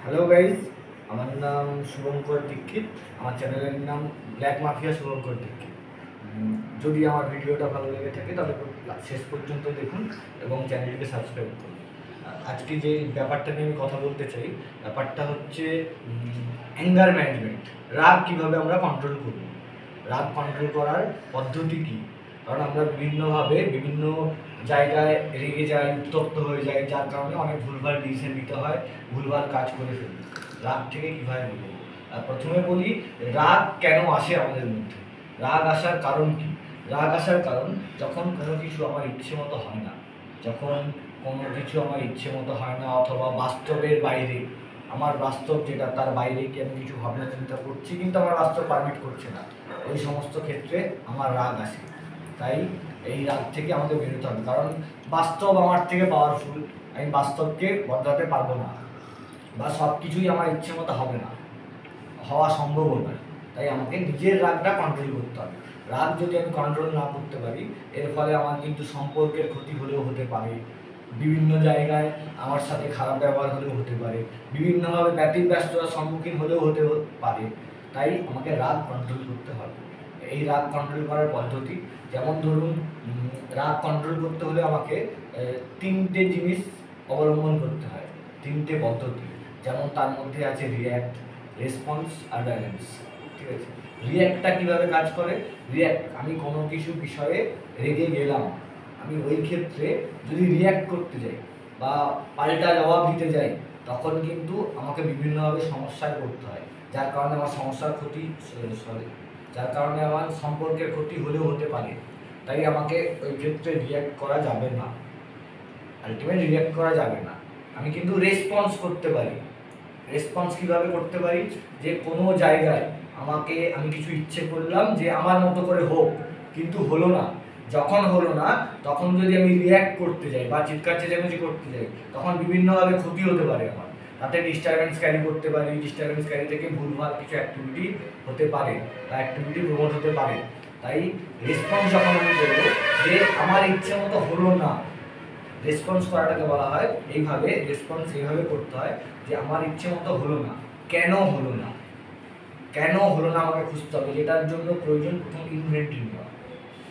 Hello guys, আমার নাম শুভঙ্কর দীক্ষিত। আমার চ্যানেলের নাম ব্ল্যাক মাফিয়া শুভঙ্কর দীক্ষিত। যদি আমার ভিডিওটা ভালো লেগে থাকে তাহলে শেষ পর্যন্ত দেখুন এবং চ্যানেলটিকে সাবস্ক্রাইব করুন। আজকে যে ব্যাপারটা নিয়ে আমি কথা বলতে চাই, ব্যাপারটা হচ্ছে অ্যাঙ্গার ম্যানেজমেন্ট। রাগ কীভাবে আমরা কন্ট্রোল করব, রাগ কন্ট্রোল করার পদ্ধতি কী। কারণ আমরা বিভিন্নভাবে বিভিন্ন জায়গায় রেগে যাই, উত্তপ্ত হয়ে যাই, যার কারণে অনেক ভুলভাল ডিসিশন নিতে হয়, ভুলভাল কাজ করে ফেলি। রাগ থেকে কীভাবে বলবো? প্রথমে বলি, রাগ কেন আসে আমাদের মধ্যে, রাগ আসার কারণ কী। রাগ আসার কারণ যখন কোনো কিছু আমার ইচ্ছে মতো হয় না, যখন কোনো কিছু আমার ইচ্ছে মতো হয় না, অথবা বাস্তবের বাইরে, আমার বাস্তব যেটা তার বাইরে কি আমি কিছু ভাবনা চিন্তা করছি কিন্তু আমার বাস্তব পারমিট করছে না, ওই সমস্ত ক্ষেত্রে আমার রাগ আসে। তাই এই রাগ থেকে আমাদের বেরোতে হবে, কারণ বাস্তব আমার থেকে পাওয়ারফুল। আমি বাস্তবকে বদলাতে পারবো না, বা সব কিছুই আমার ইচ্ছে মতো হবে না, হওয়া সম্ভব নয়। তাই আমাকে নিজের রাগটা কন্ট্রোল করতে হবে। রাগ যদি আমি কন্ট্রোল না করতে পারি, এর ফলে আমার কিন্তু সম্পর্কের ক্ষতি হলেও হতে পারে, বিভিন্ন জায়গায় আমার সাথে খারাপ ব্যবহার হলেও হতে পারে, বিভিন্নভাবে ব্যতিব্যস্ততার সম্মুখীন হলেও হতে পারে। তাই আমাকে রাগ কন্ট্রোল করতে হবে। এই রাগ কন্ট্রোল করার পদ্ধতি, যেমন ধরুন, রাগ কন্ট্রোল করতে হলে আমাকে তিনটে জিনিস অবলম্বন করতে হয়, তিনটে পদ্ধতি। যেমন তার মধ্যে আছে রিয়্যাক্ট, রেসপন্স আর ব্যালেন্স। ঠিক আছে, রিয়্যাক্টটা কীভাবে কাজ করে? রিয়্যাক্ট, আমি কোনো কিছু বিষয়ে রেগে গেলাম, আমি ওই ক্ষেত্রে যদি রিয়্যাক্ট করতে যাই বা পাল্টা জবাব দিতে যাই, তখন কিন্তু আমাকে বিভিন্নভাবে সমস্যায় পড়তে হয়, যার কারণে আমার যার কারণে আমার সম্পর্কের ক্ষতি হলেও হতে পারে। তাই আমাকে ওই ক্ষেত্রে রিয়্যাক্ট করা যাবে না, আলটিমেট রিয়্যাক্ট করা যাবে না। আমি কিন্তু রেসপন্স করতে পারি। রেসপন্স কীভাবে করতে পারি? যে কোনো জায়গায় আমি কিছু ইচ্ছে করলাম যে আমার মতো করে হোক, কিন্তু হলো না। যখন হলো না, তখন যদি আমি রিয়্যাক্ট করতে যাই বা চিৎকার চেঁচামেচি করতে যাই, তখন বিভিন্নভাবে ক্ষতি হতে পারে আমার। তাতে ডিস্টারবেন্স ক্যারি করতে পারি, ডিস্টারবেন্স ক্যারি থেকে ভুলভাল কিছু অ্যাক্টিভিটি হতে পারে বা অ্যাক্টিভিটি প্রমোট হতে পারে। তাই রেসপন্স যখন আমি করবো যে আমার ইচ্ছে মতো হলো না, রেসপন্স করাটাকে বলা হয় এইভাবে। রেসপন্স এইভাবে করতে হয় যে আমার ইচ্ছে মতো হলো না, কেন হলো না, কেন হলো না আমাকে খুঁজতে হবে। যেটার জন্য প্রয়োজন প্রথম ইনভেন্টরি নেওয়া,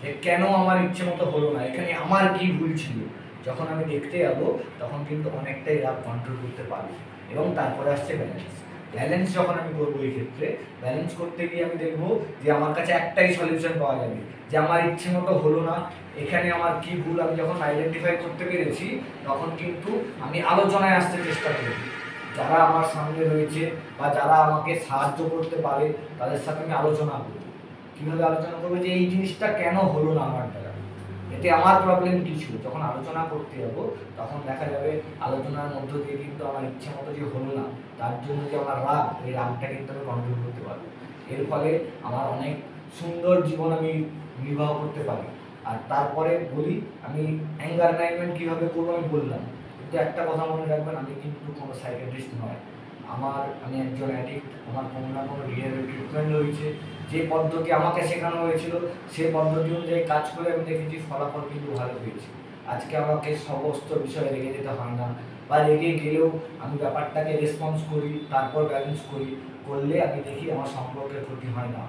যে কেন আমার ইচ্ছে মতো হলো না, এখানে আমার কি ভুল ছিল। যখন আমি দেখতে যাবো, তখন কিন্তু অনেকটাই রাগ কন্ট্রোল করতে পারবো। এবং তারপরে আসছে ব্যালেন্স। ব্যালেন্স যখন আমি করবো, এই ক্ষেত্রে ব্যালেন্স করতে গিয়ে আমি দেখবো যে আমার কাছে একটাই সলিউশন পাওয়া যাবে, যে আমার ইচ্ছে মতো হলো না, এখানে আমার কি ভুল। আমি যখন আইডেন্টিফাই করতে পেরেছি, তখন কিন্তু আমি আলোচনায় আসতে চেষ্টা করি। যারা আমার সামনে রয়েছে বা যারা আমাকে সাহায্য করতে পারে, তাদের সাথে আমি আলোচনা করি। কীভাবে আলোচনা করবো? যে এই জিনিসটা কেন হলো না আমার দ্বারা, এতে আমার প্রবলেম কী ছিল। যখন আলোচনা করতে যাবো, তখন দেখা যাবে আলোচনার মধ্য দিয়ে কিন্তু আমার ইচ্ছে মতো যে হলো না, তার জন্য যে আমার রাগ, এই রাগটা কিন্তু আমি কন্ট্রোল করতে পারবো। এর ফলে আমার অনেক সুন্দর জীবন আমি নির্বাহ করতে পারি। আর তারপরে বলি, আমি অ্যাঙ্গার ম্যানেজমেন্ট কীভাবে করবো আমি বললাম, কিন্তু একটা কথা মনে রাখবেন, আমি কিন্তু কোনো সাইকিয়াট্রিস্ট নয়। আমি একজন অ্যাডিক্ট। আমার কোনো না কোনো রিহ্যাবের ট্রিটমেন্ট রয়েছে। যে পদ্ধতি আমাকে শেখানো হয়েছিল, সেই পদ্ধতি অনুযায়ী কাজ করে আমি দেখেছি ফলাফল কিন্তু ভালো পেয়েছি। আজকে আমাকে সমস্ত বিষয়ে রেগে যেতে হয় না, বা রেগে গেলেও আমি ব্যাপারটাকে রেসপন্স করি, তারপর ব্যালেন্স করি। করলে আমি দেখি আমার সম্পর্কের ক্ষতি হয় না,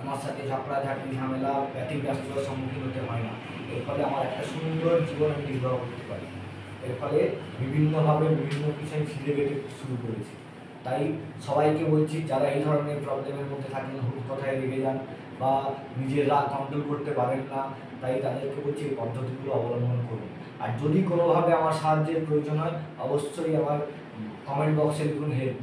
আমার সাথে ঝগড়াঝাটি, ঝামেলা, ব্যতিব্যস্ততার সম্মুখীন হতে হয় না। এর ফলে আমার একটা সুন্দর জীবন আমি নির্বাহ করতে পারি। এর ফলে বিভিন্নভাবে বিভিন্ন কিছু আমি ফিরে পেতে শুরু করেছি। তাই সবাইকে বলছি, যারা এই ধরনের প্রবলেমের মধ্যে থাকেন, হুট কথায় রেগে যান বা নিজের রাগ কন্ট্রোল করতে পারেন না, তাই তাদেরকে বলছি এই পদ্ধতিগুলো অবলম্বন করুন। আর যদি কোনোভাবে আমার সাহায্যের প্রয়োজন হয়, অবশ্যই আমার কমেন্ট বক্সে লিখুন হেল্প।